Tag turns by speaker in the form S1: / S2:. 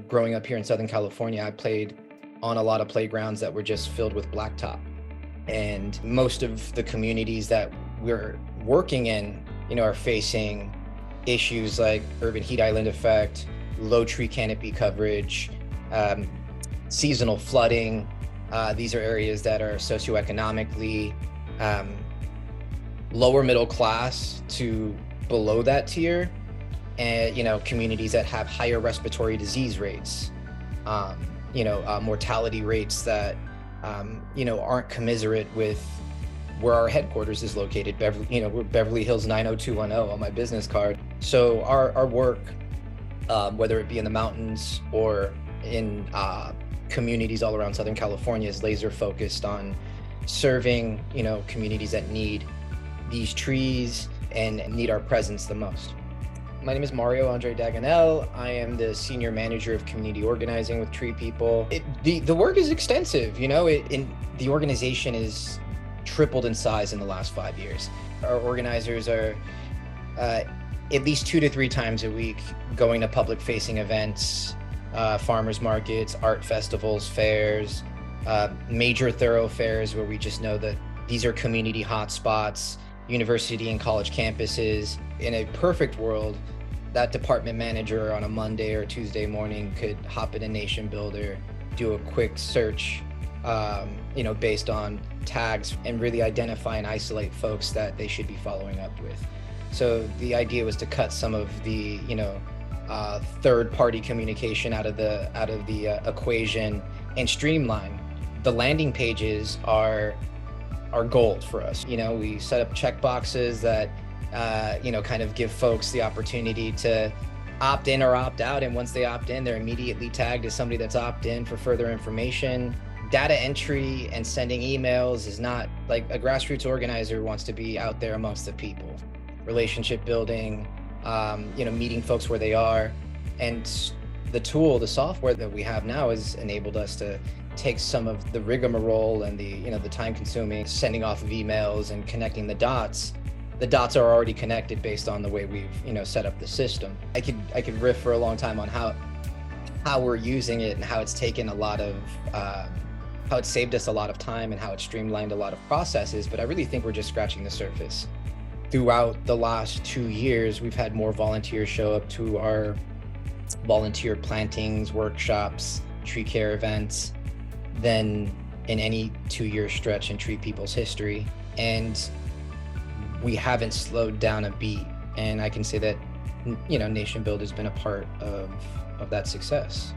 S1: growing up here in Southern California, I played on a lot of playgrounds that were just filled with blacktop. And most of the communities that we're working in, are facing issues like urban heat island effect, low tree canopy coverage, seasonal flooding. These are areas that are socioeconomically lower middle class to below that tier, and communities that have higher respiratory disease rates, mortality rates that aren't commiserate with where our headquarters is located. We're Beverly Hills 90210 on my business card. So our work, whether it be in the mountains or in communities all around Southern California, is laser focused on serving communities that need these trees and need our presence the most. My name is Mario Andre Daganel. I am the Senior Manager of Community Organizing with TreePeople. The work is extensive. The organization is tripled in size in the last 5 years. Our organizers are at least 2 to 3 times a week going to public-facing events, farmers markets, art festivals, fairs, major thoroughfares where we just know that these are community hotspots, university and college campuses. In a perfect world, that department manager on a Monday or Tuesday morning could hop in a NationBuilder, do a quick search, based on tags, and really identify and isolate folks that they should be following up with. So the idea was to cut some of the, third-party communication out of the equation and streamline. The landing pages are gold for us. We set up check boxes that kind of give folks the opportunity to opt in or opt out. And once they opt in, they're immediately tagged as somebody that's opt in for further information. Data entry and sending emails is not like a grassroots organizer wants to be out there amongst the people. Relationship building, meeting folks where they are. And the software that we have now has enabled us to take some of the rigmarole and the time consuming sending off of emails and connecting the dots. The dots are already connected based on the way we've set up the system. I could riff for a long time on how we're using it and how it's taken a lot of how it's saved us a lot of time and how it's streamlined a lot of processes, but I really think we're just scratching the surface. Throughout the last 2 years, we've had more volunteers show up to our volunteer plantings, workshops, tree care events than in any 2-year stretch in TreePeople's history. And we haven't slowed down a beat. And I can say that, NationBuilder has been a part of that success.